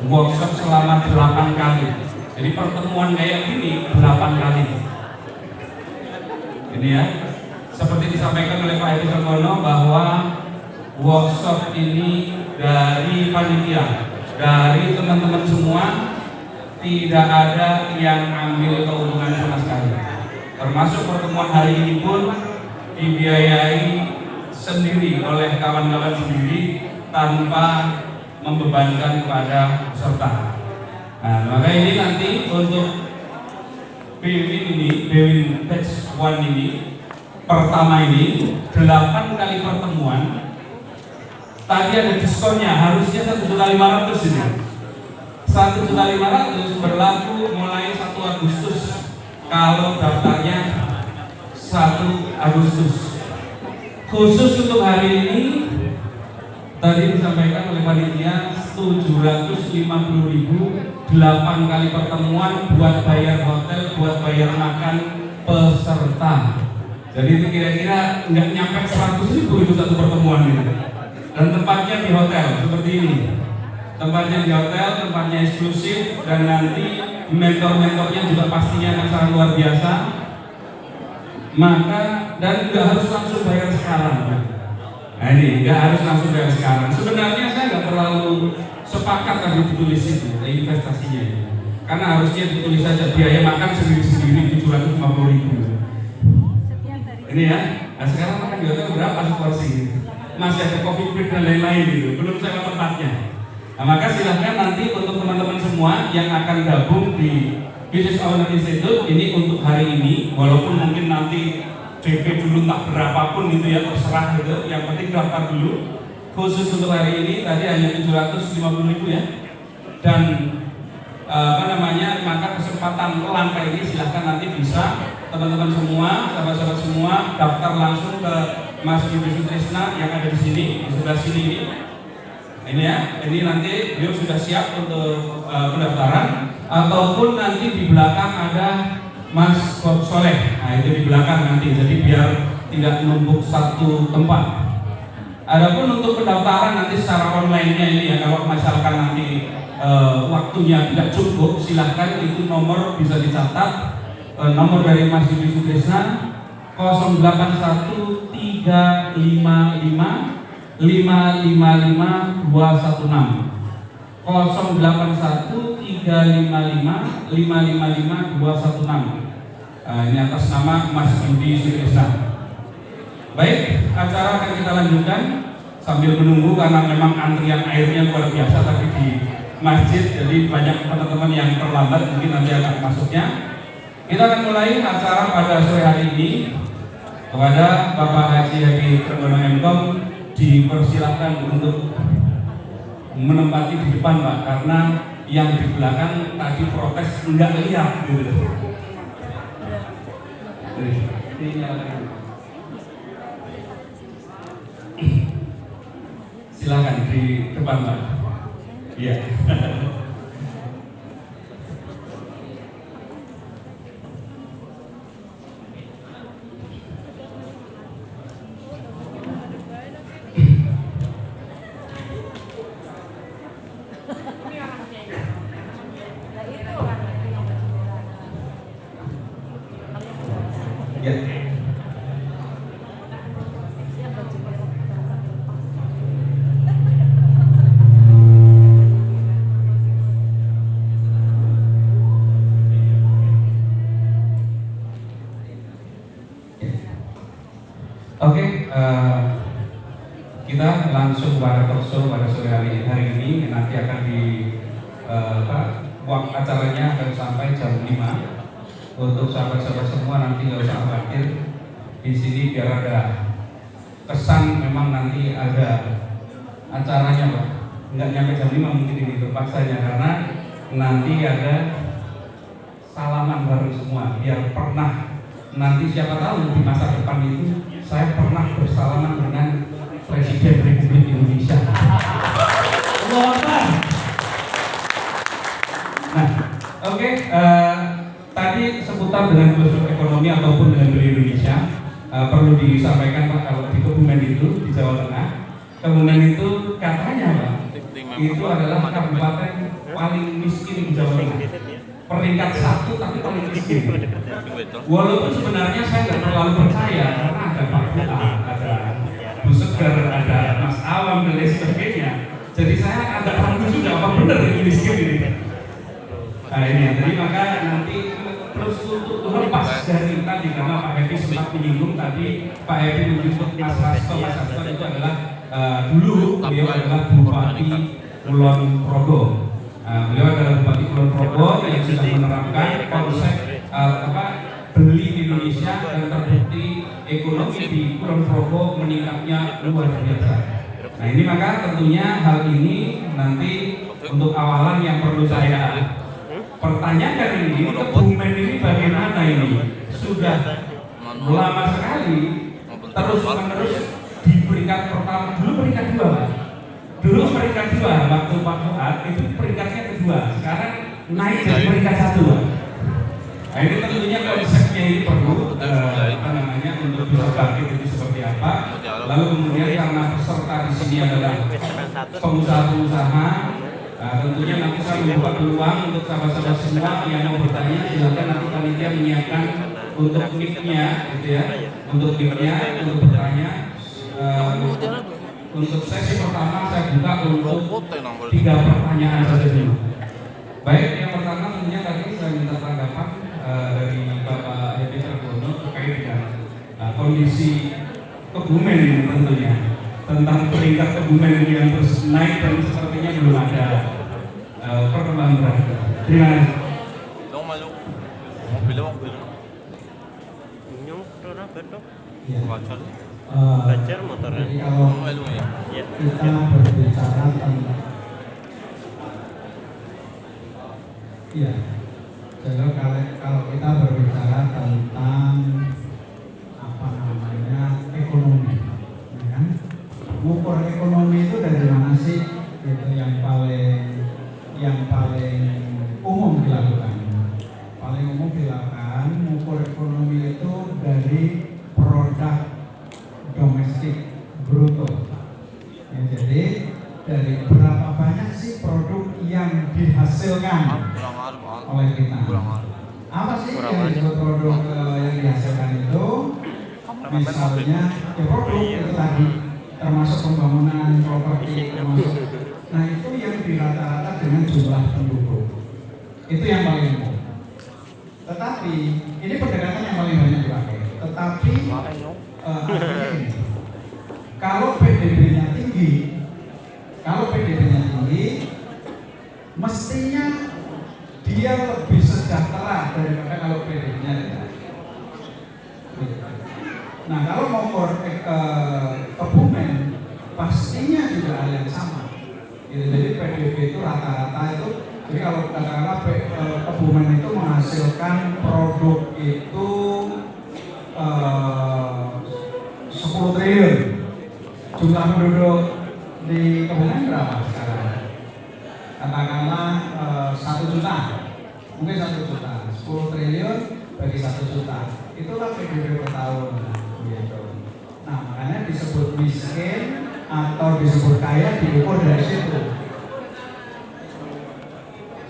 workshop selama 8 kali. Jadi pertemuan kayak gini 8 kali. Ini ya, seperti disampaikan oleh Pak Edi Sarmono bahwa workshop ini dari panitia, dari teman-teman semua, tidak ada yang ambil keuntungan sama sekali. Termasuk pertemuan hari ini pun dibiayai sendiri oleh kawan-kawan sendiri tanpa membebankan kepada peserta. Nah, maka ini nanti untuk BWIN Batch 1 ini, pertama ini 8 kali pertemuan. Tadi ada diskonnya, harusnya 1.500.000 ini. 1.500.000 berlaku mulai 1 Agustus kalau daftarnya 1 Agustus. Khusus untuk hari ini tadi disampaikan oleh panitia 750.000, 8 kali pertemuan buat bayar hotel, buat bayar makan peserta. Jadi itu kira-kira nggak nyampe 100.000 itu satu pertemuan ini. Dan tempatnya di hotel seperti ini. Tempatnya di hotel, tempatnya eksklusif, dan nanti mentor-mentornya juga pastinya akan sangat luar biasa. Maka dan nggak harus langsung bayar sekarang. Nah ini nggak harus langsung bayar sekarang. Sebenarnya saya nggak terlalu sepakat tadi ditulis itu investasinya itu. Karena harusnya ditulis saja biaya makan sendiri-sendiri 750.000. Ini ya. Nah sekarang makan di hotel berapa seporsi? Masih ada coffee break dan lain-lain gitu. Belum sewa tempatnya. Nah maka silahkan nanti untuk teman-teman semua yang akan gabung di Business Owner Institute ini untuk hari ini, walaupun mungkin nanti DP dulu tak berapapun gitu ya, terserah gitu. Yang penting daftar dulu. Khusus untuk hari ini tadi hanya 750.000 ya. Dan maka kesempatan langka ini silahkan nanti bisa teman-teman semua, sahabat-sahabat semua daftar langsung ke Mas Yudi Sutrisna yang ada di sini, di sebelah sini ini. Ini ya, ini nanti beliau sudah siap untuk pendaftaran, ataupun nanti di belakang ada Mas Bob Soleh. Nah itu di belakang nanti, jadi biar tidak menumpuk satu tempat. Adapun untuk pendaftaran nanti secara online-nya ini ya, kalau misalkan nanti waktunya tidak cukup, silahkan itu nomor bisa dicatat, nomor dari Mas Yudi Sutrisna 081355 555 216 081355 555 216. Ini atas nama Mas Yudi Sutrisna. Baik, acara akan kita lanjutkan sambil menunggu karena memang antrian airnya luar biasa tadi di masjid, jadi banyak teman-teman yang terlambat mungkin nanti akan masuknya. Kita akan mulai acara pada sore hari ini. Kepada Bapak Haji Hadi Trenggono Mkom dipersilahkan untuk menempati di depan Pak, karena yang di belakang tadi protes enggak lihat gitu. Silakan di depan Pak. Iya. Oke, kita langsung pada talkshow pada sore hari ini. Nanti akan waktu acaranya akan sampai jam 5. Untuk sahabat-sahabat semua nanti nggak usah khawatir di sini, biar ada kesan memang nanti ada acaranya Pak. Nggak nyampe jam 5 mungkin ini terpaksanya, karena nanti ada salaman baru semua, biar pernah nanti siapa tahu di masa depan itu saya pernah bersalaman dengan Presiden Republik Indonesia. Nah, oke, tadi seputar dengan filosofi ekonomi ataupun dengan Beli Indonesia, perlu disampaikan Pak, kalau di Kebumen itu di Jawa Tengah, Kebumen itu katanya Pak, itu adalah kabupaten paling miskin di Jawa Tengah. Peringkat 1 tapi paling miskin. Walaupun sebenarnya saya nggak terlalu percaya karena ada Pak Buka, ada Bu Segar, ada Mas Awam dan lain sebagainya. Jadi saya agak ragu juga apa benar ini miskin ini. Nah ini, jadi maka nanti terus untuk lepas dari tadi karena Pak Evi sempat menyinggung tadi, Pak Evi menyebut Mas Hasto itu adalah dulu beliau adalah Bupati Kulon Progo. Beliau adalah Bupati Kulon Progo yang sudah menerapkan konsep beli Indonesia dan terbukti ekonomi di Kulon Progo meningkatnya luar biasa. Nah ini maka tentunya hal ini nanti untuk awalan yang perlu saya pertanyakan ini, Kebumen ini bagaimana ini? Sudah lama sekali terus menerus di peringkat pertama, dulu peringkat 2 waktu Pak Fuad itu peringkatnya kedua, sekarang naik dari peringkat 1. Nah ini tentunya konsepnya ini perlu untuk bisa bangkit itu seperti apa. Lalu kemudian karena peserta di sini adalah pengusaha-pengusaha, tentunya nanti saya membuka peluang untuk sahabat-sahabat semua yang mau bertanya, silakan nanti panitia menyiapkan untuk mic-nya, gitu ya, untuk bertanya. Untuk sesi pertama saya buka untuk 3 pertanyaan saja dulu. Baik, yang pertama tentunya tadi saya minta tanggapan dari Bapak Hedi Sargono terkait dengan kondisi Kebumen ini tentunya, tentang peringkat Kebumen yang terus naik dan sepertinya belum ada perkembangan berarti. Terima kasih. Bacar motornya. Jadi kalau kita berbicara tentang kalau kita berbicara tentang apa namanya ekonomi, ya kan? Mengukur ekonomi itu dari mana sih? Itu yang paling umum dilakukan. Paling umum dilakukan mengukur ekonomi itu dari produk domestik bruto. Ya, jadi dari berapa banyak sih produk yang dihasilkan oleh kita. Apa sih yang disebut produk yang dihasilkan itu? Misalnya ya produk itu tadi termasuk pembangunan properti, termasuk. Nah itu yang dirata-rata dengan jumlah penduduk. Itu yang paling umum. Tetapi ini pendekatan yang paling banyak dipakai. Tetapi kalau PDB-nya tinggi, mestinya dia lebih sejahtera daripada kalau PDB-nya rendah. Nah, kalau mau Kebumen, pastinya juga hal yang sama. Jadi PDB itu rata-rata itu, jadi kalau katakanlah Kebumen itu menghasilkan produk itu 10 triliun. Jumlah penduduk di Kebumen berapa sekarang? Katakanlah 1 juta, mungkin 1 juta, 10 triliun bagi 1 juta, itulah PDB per tahun, gitu. Nah makanya disebut miskin atau disebut kaya diukur dari situ.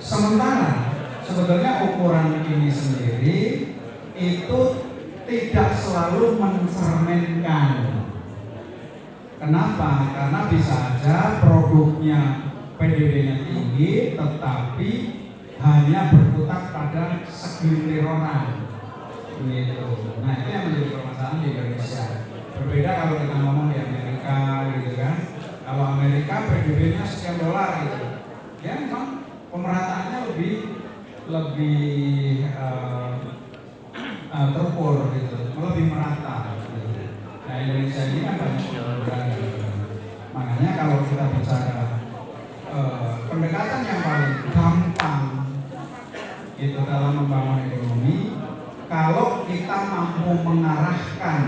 Sementara sebetulnya ukuran ini sendiri itu tidak selalu mencerminkan. Kenapa? Karena bisa aja produknya PDB-nya tinggi, tetapi hanya berkutat pada segelintir orang, gitu. Nah itu yang menjadi permasalahan di Indonesia. Berbeda kalau kita ngomong di Amerika, gitu kan. Kalau Amerika PDB-nya sekian dolar, gitu. Ya memang pemerataannya lebih terukur, gitu, lebih merata. Nah Indonesia ini kan banyak pengangguran. Makanya kalau kita bicara pendekatan yang paling gampang itu dalam membangun ekonomi, kalau kita mampu mengarahkan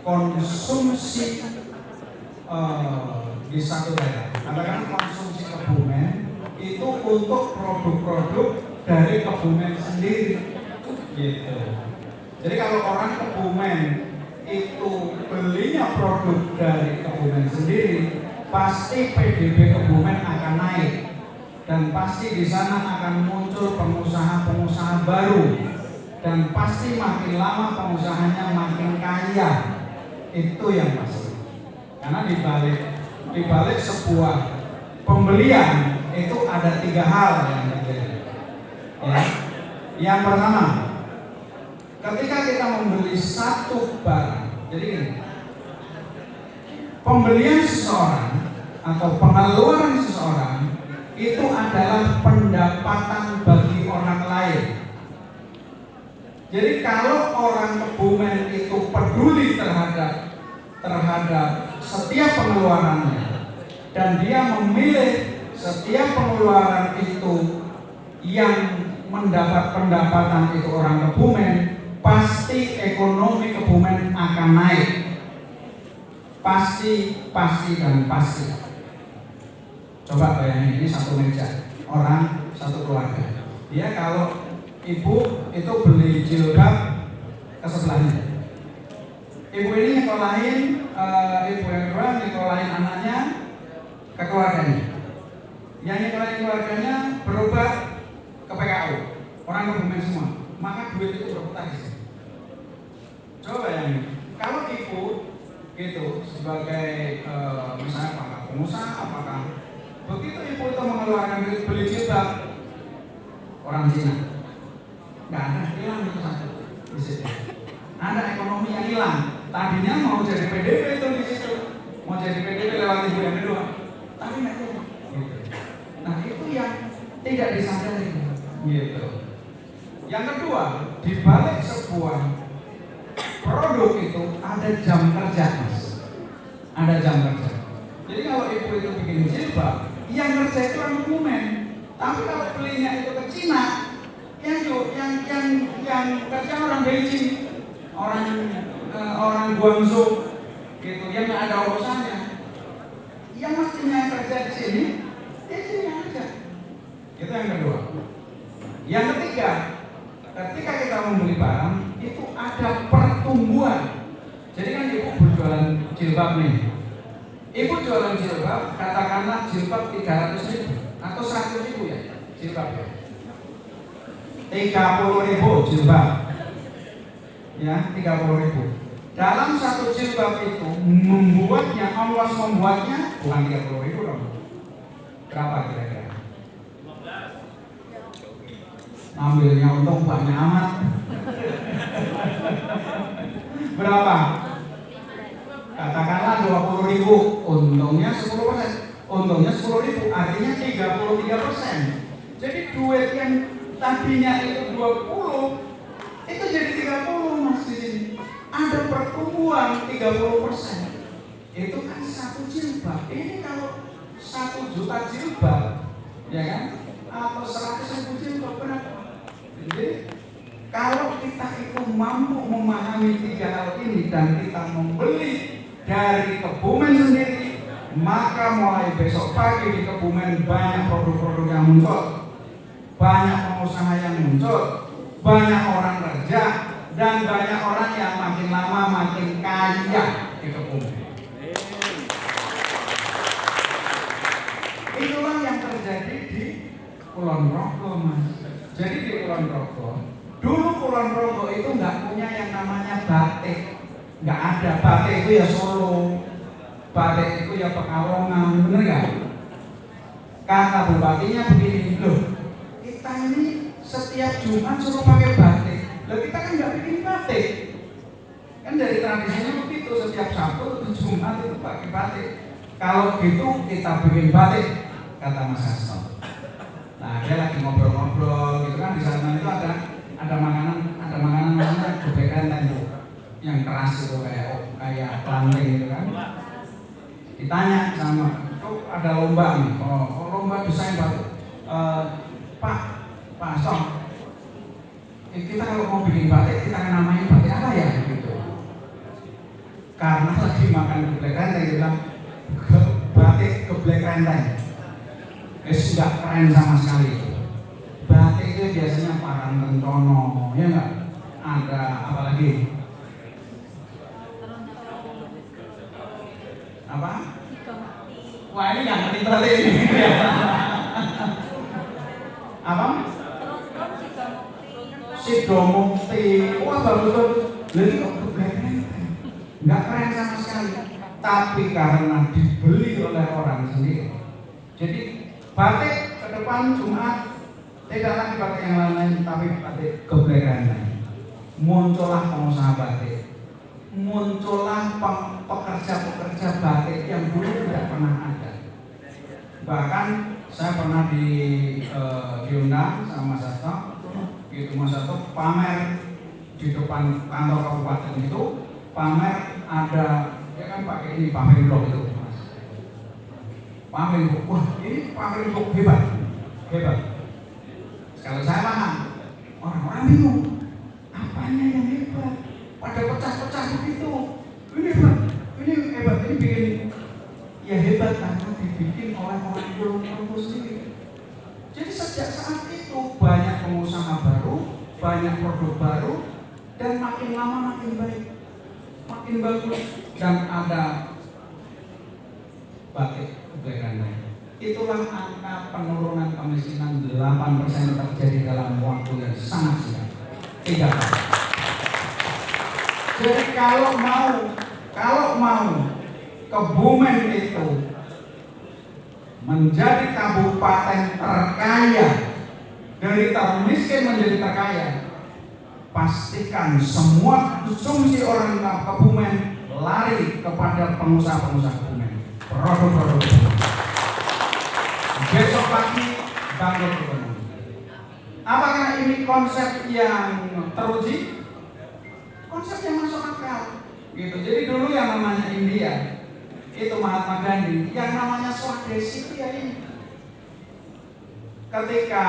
konsumsi di satu daerah, katakan konsumsi Kebumen itu untuk produk-produk dari Kebumen sendiri, gitu. Jadi kalau orang Kebumen itu belinya produk dari Kebumen sendiri, pasti PDB Kebumen akan naik dan pasti di sana akan muncul pengusaha-pengusaha baru dan pasti makin lama pengusahanya makin kaya. Itu yang pasti. Karena di balik sebuah pembelian itu ada 3 hal yang terjadi. Ya. Yang pertama, ketika kita membeli satu barang, jadi ini, pembelian seseorang atau pengeluaran seseorang itu adalah pendapatan bagi orang lain. Jadi kalau orang Kebumen itu peduli terhadap setiap pengeluarannya dan dia memilih setiap pengeluaran itu yang mendapat pendapatan itu orang Kebumen, pasti ekonomi Kebumen akan naik. Pasti dan pasti. Coba bayangin, ini satu meja, orang satu keluarga. Dia kalau ibu itu beli jilbab ke sebelahnya. Ibu ini nyekolahin, ibu yang kedua nyekolahin anaknya ke keluarganya. Yang nyekolahin keluarganya berubah ke PKU, orang Kebumen semua. Maka duit itu berputar di sini. Coba bayangin, kalau ibu gitu sebagai misalnya apakah pengusaha, apakah begitu ibu itu mengeluarkan duit beli jilbab orang Cina, nggak ada, hilang itu satu di situ. Ada ekonomi yang hilang. Tadinya mau jadi PDB itu di situ, mau jadi PDB lewat ibu yang kedua, tapi nggak jadi. Gitu. Nah itu yang tidak disadari. Gitu. Yang kedua, di balik sebuah produk itu ada jam kerja, Mas. Ada jam kerja. Jadi kalau ibu itu bikin jilbab, yang kerja itu orang Kebumen. Tapi kalau belinya itu ke Cina, yang kerja orang Beijing, orang Guangzhou, gitu, yang nggak ada urusannya. Yang mestinya kerja di sini, itu yang kerja. Itu yang kedua. Yang ketiga, ketika kita membeli barang, itu ada pertumbuhan. Jadi kan ibu berjualan jilbab nih. Ibu jualan jilbab, katakanlah jilbab 300.000 atau 100.000 ya, jilbab ya. 30.000 jilbab. Ya, 30.000. Dalam satu jilbab itu membuatnya, ongkos membuatnya bukan 30.000 dong. Berapa kira-kira? Ambilnya untung banyak amat. Berapa? Katakanlah 20.000, untungnya 10%. Untungnya 10.000, artinya 33%. Jadi duit yang tadinya itu 20, itu jadi 30, Mas, di sini. Ada pertumbuhan 30%. Itu kan satu jilbab. Ini kalau 1 juta jilbab, ya kan? Atau 100.000 jilbab berapa? Jadi kalau kita itu mampu memahami 3 hal ini dan kita membeli dari Kebumen sendiri, maka mulai besok pagi di Kebumen banyak produk-produk yang muncul, banyak pengusaha yang muncul, banyak orang kerja, dan banyak orang yang makin lama makin kaya di Kebumen. Itulah yang terjadi di Kulon Progo, Mas. Jadi di Kulon Progo, dulu Kulon Progo itu nggak punya yang namanya batik, nggak ada. Batik itu ya Solo, batik itu ya Pekalongan, bener nggak? Kata bupatinya begini, loh, kita ini setiap Jumat suruh pakai batik. Loh, kita kan nggak bikin batik. Kan dari tradisinya begitu, setiap Sabtu atau Jumat itu pakai batik. Kalau gitu kita bikin batik, kata Mas Hasto. Nah, dia lagi ngobrol-ngobrol gitu kan, di sana itu ada makanan namanya geblek renteng itu, yang keras itu kayak planting gitu kan. Ditanya sama, itu ada lomba nih, lomba desain batik. Pak Song, kita kalau mau bikin batik kita akan namain batik apa ya gitu. Karena lagi makan geblek renteng kita batik geblek renteng. Sudah keren sama sekali. Batik itu biasanya parang kencono, ya enggak? Ada apa lagi? Apa? pinter ini. Apa? Sidomukti. Wah bagus. Jadi kok keren? Nggak keren sama sekali. Tapi karena dibeli oleh orang sendiri. Jadi batik ke depan Jumat tidak lagi batik yang lain, tapi batik geblekan. Muncullah pengusaha batik, muncullah pekerja-pekerja batik yang dulu tidak pernah ada. Bahkan saya pernah diundang sama Mas Sasto, gitu Mas Sasto pamer di depan kantor kabupaten itu, pamer ada ya kan pakai ini pamer blok itu, Mas. Pamer blok, wah ini pamer blok hebat. Kalau saya paham, orang-orang bingung. Apanya yang hebat? Pada pecah-pecah begitu. Ini hebat, ini bikin ya hebat karena dibikin oleh orang Pulau sendiri. Jadi sejak saat itu banyak pengusaha baru, banyak produk baru, dan makin lama makin baik, makin bagus, dan ada batik kebaikan. Itulah angka penurunan kemiskinan 8% terjadi dalam waktu yang sangat singkat. 3 tahun. Jadi kalau mau Kebumen itu menjadi kabupaten terkaya, dari termiskin menjadi terkaya, pastikan semua konsumsi orang Kebumen lari kepada pengusaha-pengusaha Kebumen, produk-produk Kebumen. Besok pagi bangkit ekonomi. Apakah ini konsep yang teruji? Konsep yang masuk akal. Gitu. Jadi dulu yang namanya India itu Mahatma Gandhi, yang namanya Swadesi ya ini. Ketika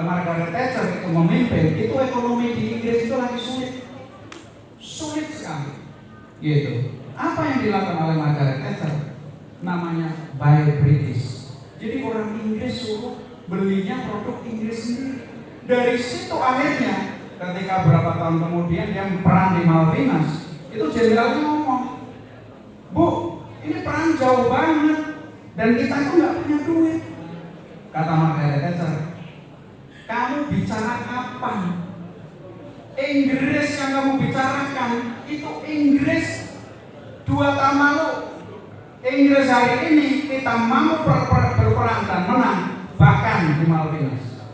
Margaret Thatcher itu memimpin, itu ekonomi di Inggris itu lagi sulit sekali. Gitu. Apa yang dilakukan oleh Margaret Thatcher? Namanya Buy British. Jadi orang Inggris suruh belinya produk Inggris sendiri. Dari situ akhirnya ketika berapa tahun kemudian dia perang di Malvinas, itu jenderalnya ngomong, Bu, ini perang jauh banget dan kita itu nggak punya duit. Kata Margaret Thatcher, kamu bicara kapan? Inggris yang kamu bicarakan itu Inggris 2 tahun lalu. Inggris hari ini kita mampu berperang dan menang bahkan di Malvinas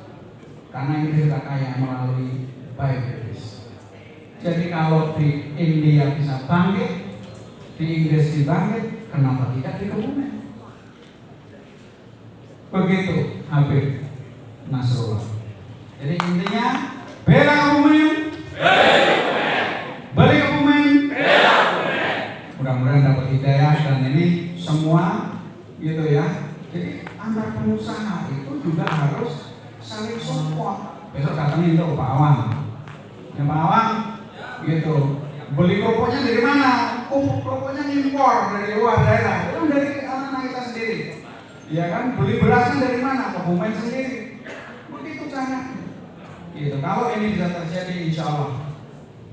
karena Inggris sudah kaya melalui Buy British. Jadi kalau di India bisa bangkit, di Inggris dibangkit, kenapa tidak di Kebumen? Begitu Habib Nasrullah. Jadi intinya bela Kebumen, beli Kebumen, mudah-mudahan dapat hidayah dan ini semua gitu ya. Jadi antar pengusaha itu juga harus saling support. Besok datangin tuh Pak Awang. Ya Pak Awang gitu. Beli kerupuknya dari mana? Kerupuknya impor dari luar daerah. Itu dari anak-anak kita sendiri. Ya kan? Beli berasnya dari mana? Kebumen sendiri. Begitu cara. Gitu. Kalau ini bisa terjadi insya Allah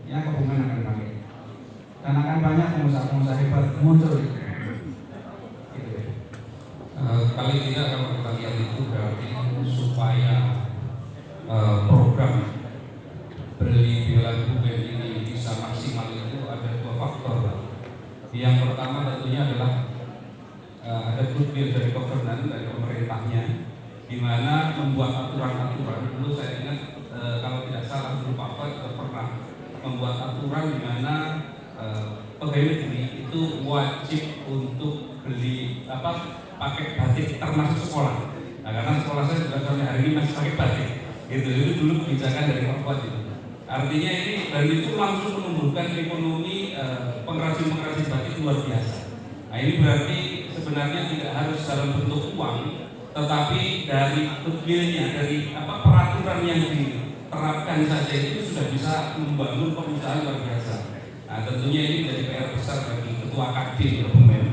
ya Kebumen akan bangkit. Dan akan banyak pengusaha-pengusaha hebat muncul. Paling tidak kalau kita lihat itu berarti supaya program beli bela Kebumen ini bisa maksimal itu ada 2 faktor. Yang pertama tentunya adalah ada goodwill dari government, dari pemerintahnya, di mana membuat aturan-aturan. Dulu saya ingat kalau tidak salah dulu Pak Fad pernah membuat aturan di mana pegawai negeri itu wajib untuk beli pakai batik termasuk sekolah. Nah, karena sekolah saya juga sampai hari ini masih pakai batik. Gitu. Itu dulu kebijakan dari Pak Fuad itu. Artinya ini dan itu langsung menumbuhkan ekonomi pengrajin-pengrajin batik luar biasa. Nah, ini berarti sebenarnya tidak harus dalam bentuk uang, tetapi dari goodwill-nya, dari peraturan yang diterapkan saja itu sudah bisa membangun perusahaan luar biasa. Nah, tentunya ini menjadi PR besar bagi Ketua Kadin Kebumen.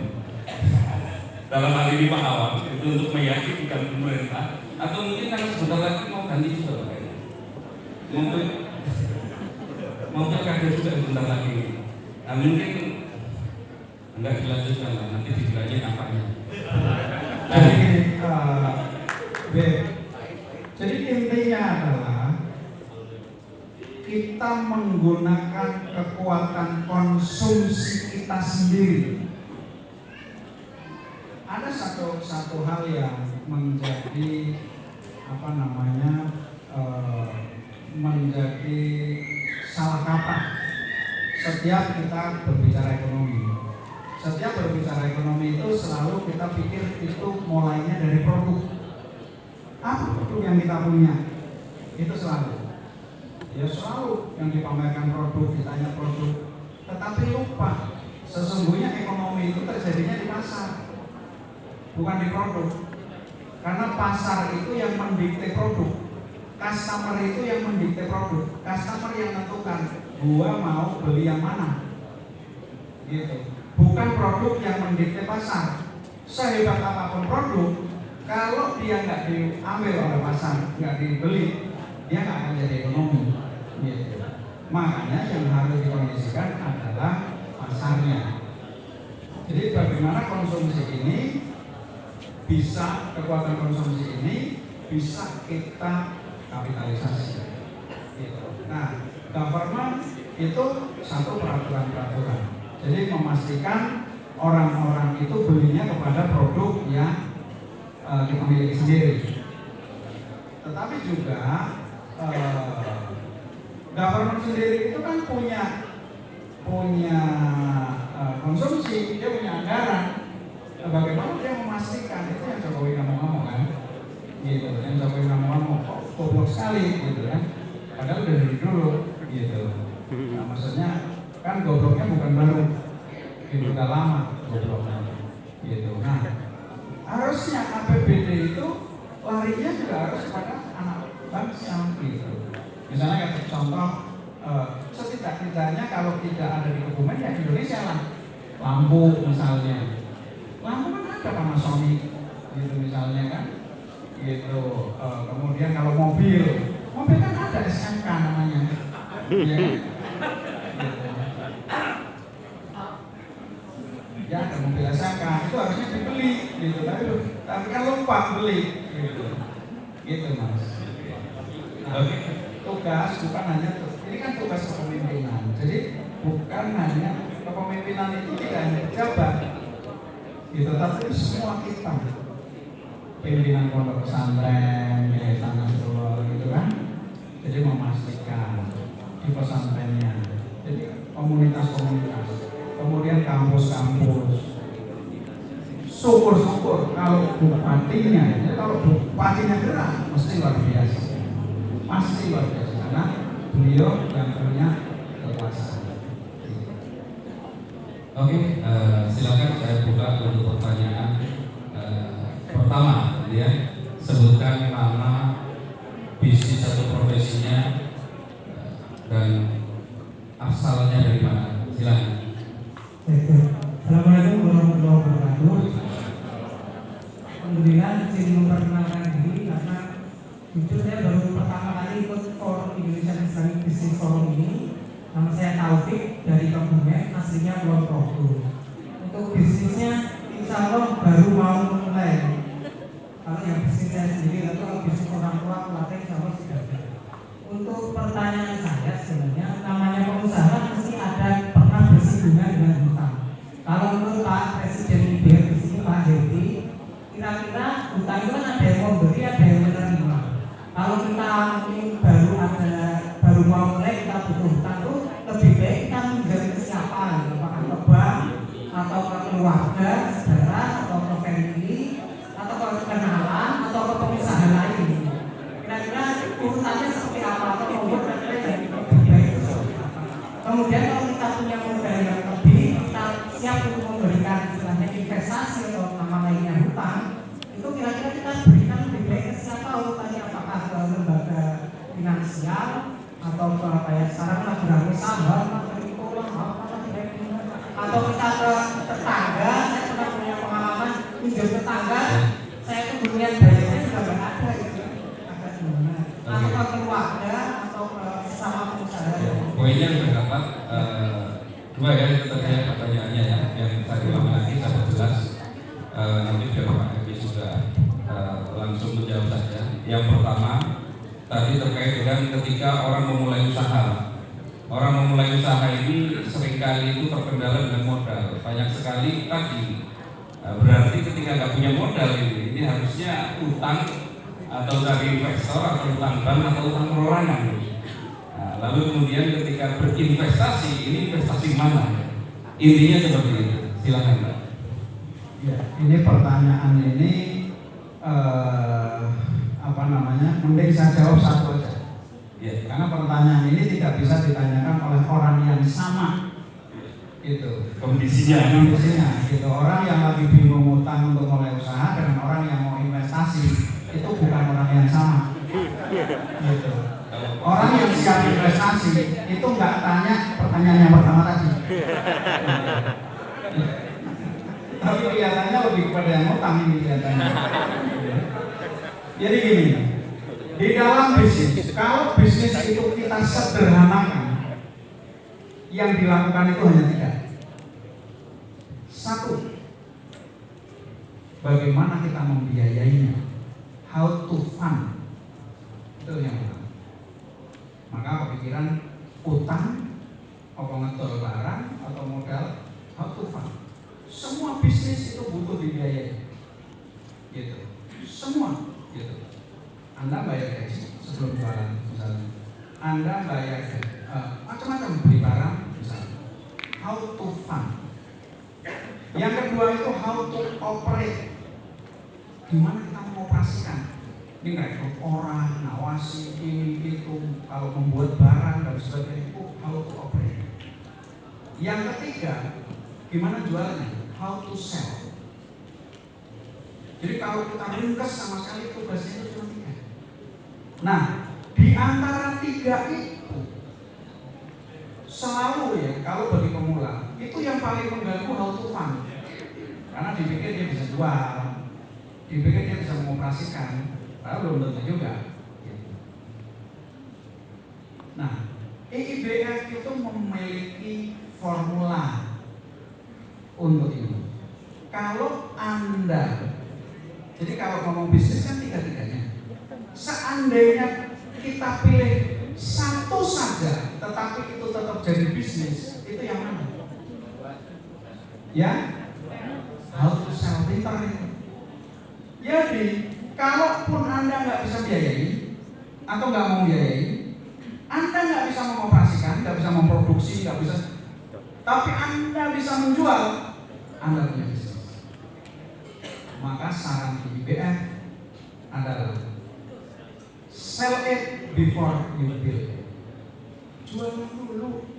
Dalam hal ini Pak Awang itu untuk meyakinkan pemerintah, atau mungkin kalau sebentar lagi mau ganti juga Pak. Mungkin ada juga sebentar lagi. Nah, mungkin enggak dilanjutkan lah, nanti dibilangnya nampaknya. Nah, B. Jadi intinya adalah kita menggunakan kekuatan konsumsi kita sendiri. Ada satu hal yang menjadi menjadi salah kaprah setiap kita berbicara ekonomi. Setiap berbicara ekonomi itu selalu kita pikir itu mulainya dari produk. Apa produk yang kita punya? Itu selalu. Ya selalu yang dipamerkan produk, ditanya produk. Tetapi lupa, sesungguhnya ekonomi itu terjadinya di pasar, bukan di produk. Karena pasar itu yang mendikte produk, customer itu yang mendikte produk, customer yang menentukan gua mau beli yang mana, gitu. Bukan produk yang mendikte pasar. Sehebat apapun produk, kalau dia nggak diambil oleh pasar, nggak dibeli, dia nggak akan jadi ekonomi, gitu. Makanya yang harus dikondisikan adalah pasarnya. Jadi bagaimana konsumsi ini bisa, kekuatan konsumsi ini bisa kita kapitalisasi, gitu. Nah, government itu satu peraturan-peraturan. Jadi memastikan orang-orang itu belinya kepada produk yang kita miliki sendiri. Tetapi juga government sendiri itu kan punya konsumsi, dia punya anggaran. Bagaimana dia memastikan, itu yang Jokowi ngomong kan, gitu. Yang Jokowi ngomong kok goblok sekali, gitu kan. Padahal dari dulu, gitu. Nah, maksudnya kan gobloknya bukan baru, udah lama gobloknya, gitu. Nah, harusnya APBD itu larinya juga harus kepada anak bangsa, gitu. Misalnya kayak contoh, setidak-tidaknya kalau tidak ada di Kebumen ya Indonesia lah. Lampu misalnya, lampu kan ada Panasonic, gitu misalnya kan, gitu. Kemudian kalau mobil kan ada SMK namanya, ya. Ya ada mobil SMK itu harusnya dibeli, gitu. Tapi kan lupa beli, gitu mas. Nah, tugas bukan hanya ini kan tugas kepemimpinan. Jadi bukan hanya kepemimpinan itu tidak hanya pejabat, gitu, tapi semua kita, pimpinan pondok pesantren, yayasan Nasrullah, gitu kan. Jadi memastikan di pesantrennya, jadi komunitas-komunitas, kemudian kampus-kampus. Syukur-syukur kalau bupatinya, ya kalau bupatinya gerak, mesti luar biasa, pasti luar biasa, karena beliau yang punya kekuasaan. Oke, silakan saya buka untuk pertanyaan. Pertama, ya, sebutkan nama, bisnis atau profesinya, dan asalnya dari mana. Silakan. Assalamualaikum warahmatullahi wabarakatuh. Alhamdulillah, saya memperkenalkan diri karena jujur saya baru pertama kali ikut Forum Indonesia Islamic Business Forum ini. Nama saya Taufik dari Kebumen, aslinya Kulon Progo. Untuk bisnisnya, insya Allah baru mau mulai. Kalau yang bisnis saya sendiri, atau kalau bisnis orang tua, pelatih insya Allah sudah ada. Untuk pertanyaan saya sebenarnya, namanya pengusaha mesti ada pernah bersinggungan dengan hutang. Kalau menurut Pak Presiden IBR di sini, Pak Hedi, kira-kira hutang itu kan ada yang memberi, ada yang menerima. Kalau kita mungkin baru mau mulai kita butuh hutang itu lebih baik kita menjadi ke siapa, apakah ke bank atau ke keluarga, saudara atau ke family atau ke kenalan atau ke pengusaha lain. Kira-kira urutannya seperti apa atau membuat yang lebih baik itu seperti apa. Kemudian kalau kita punya modal yang lebih, kita siap untuk memberikan istilahnya investasi atau nama lainnya hutang, itu kira-kira kita berikan lebih baik ke siapa urutannya, apakah ke lembaga finansial atau ke kayak sekarang lagi rame saham atau kita ke tetangga. Saya pernah punya pengalaman pinjam tetangga, saya tuh kemudian bayarnya sudah nggak ada gitu, agak gimana, atau ke keluarga atau ke sesama pengusaha. Poinnya sudah dapat. Dua ya terkait pertanyaannya ya, yang saya ulangi lagi sampai jelas. Nanti biar Pak Edi juga langsung menjawab saja. Yang pertama, tadi terkait dengan ketika orang memulai usaha. Orang memulai usaha ini seringkali itu terkendala dengan modal. Banyak sekali tadi. Berarti ketika nggak punya modal ini harusnya utang atau dari investor atau utang bank atau utang perorangan. Nah, lalu kemudian ketika berinvestasi, ini investasi mana? Intinya seperti itu. Silakan Pak. Ya, ini pertanyaan ini mending saya jawab satu aja. Ya. Karena pertanyaan ini tidak bisa ditanyakan oleh orang yang sama. Itu Kondisinya gitu. Orang yang lagi bingung utang untuk mulai usaha dengan orang yang mau investasi itu bukan orang yang sama. Gitu. Orang yang siap investasi itu nggak tanya pertanyaan yang pertama tadi. Tapi kelihatannya lebih kepada yang utang ini kelihatannya. Jadi gini, di dalam bisnis, kalau bisnis itu kita sederhanakan, yang dilakukan itu hanya 3. 1, bagaimana kita membiayainya, how to fund, itu yang pertama. Maka kepikiran utang, apa ngedol barang atau modal, how to fund. Semua bisnis itu butuh dibiayai, gitu. Semua, gitu. Anda bayar gaji sebelum jualan, misalnya. Anda bayar macam-macam beli barang, misalnya. How to fund. Yang kedua itu how to operate. Gimana kita mengoperasikan? Ini rekrut orang, ngawasi ini itu, kalau membuat barang dan sebagainya itu how to operate. Yang ketiga, gimana jualnya? How to sell. Jadi kalau kita ringkas sama sekali tugasnya itu cuma 3. Nah, di antara 3 itu selalu ya, kalau bagi pemula itu yang paling mengganggu how to fund. Karena dipikir dia bisa jual, dipikir dia bisa mengoperasikan, padahal belum tentu juga. Nah, IIBF itu memiliki formula untuk ini. Kalau Anda, jadi kalau ngomong bisnis kan 3-3-nya. Seandainya kita pilih satu saja, tetapi itu tetap jadi bisnis, itu yang mana? Ya, how to sell, pintar itu. Jadi, kalaupun Anda nggak bisa biayai atau nggak mau biayai, Anda nggak bisa mengoperasikan, nggak bisa memproduksi, nggak bisa, tapi Anda bisa menjual, Anda punya bisnis. Maka saran IIBF adalah sell it before you build it. Jualan dulu.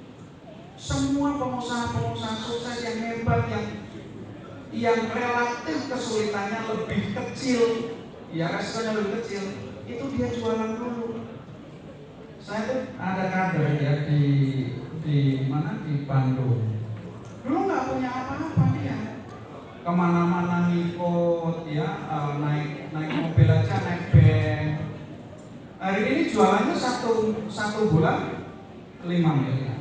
Semua pengusaha-pengusaha sukses yang hebat, yang relatif kesulitannya lebih kecil, ya resikonya lebih kecil, itu dia jualan dulu. Saya tuh ada kader ya di mana, di Bandung. Dulu nggak punya apa-apa dia, kemana-mana ngikut ya, naik mobil aja, naik band. Hari ini jualannya satu bulan 5 miliar.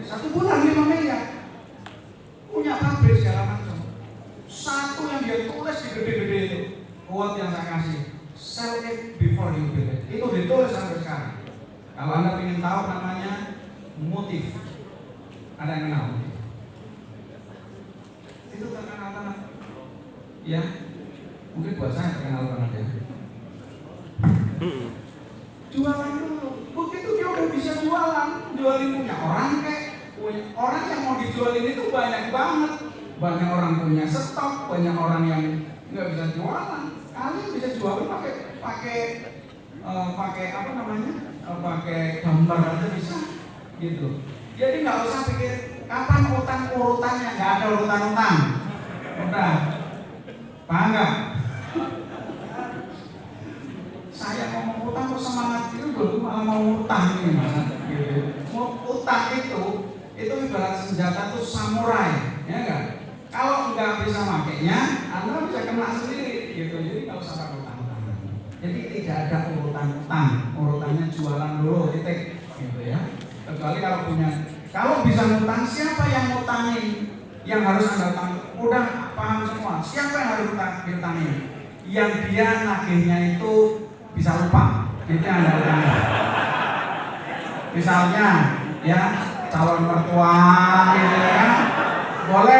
1 bulan 5 miliar. Punya pabrik segala macam. Satu yang dia tulis di gede-gede itu, quote yang saya kasih, sell it before you build it. Itu ditulis sampai sekarang. Kalau Anda ingin tahu namanya motif, ada yang kenal motif? Itu terkenal banget. Ya, mungkin buat saya terkenal banget ya. Jualan dulu. Begitu dia udah bisa jualin punya orang orang yang mau dijualin itu banyak banget. Banyak orang punya stok, banyak orang yang nggak bisa jualan. Kalian bisa jualan pakai apa namanya? Pakai gambar aja bisa, gitu. Jadi nggak usah pikir kapan utang urutannya, nggak ada urutan-utang. Udah, paham nggak? Saya ngomong utang kok semangat itu dulu malah mau utang ini mas. Gitu. Mau utang itu ibarat senjata tuh samurai, ya enggak? Kalau nggak bisa makainya, Anda bisa kena sendiri, gitu. Jadi nggak usah pakai utang. Jadi tidak ada urutan-utang, urutannya jualan dulu, titik, gitu ya. Kecuali kalau bisa ngutang, siapa yang ngutangin? Yang harus Anda utang, udah paham semua. Siapa yang harus diutangin? Yang dia nagihnya itu bisa lupa. Itu yang Anda utangkan. Misalnya ya calon mertua gitu ya, boleh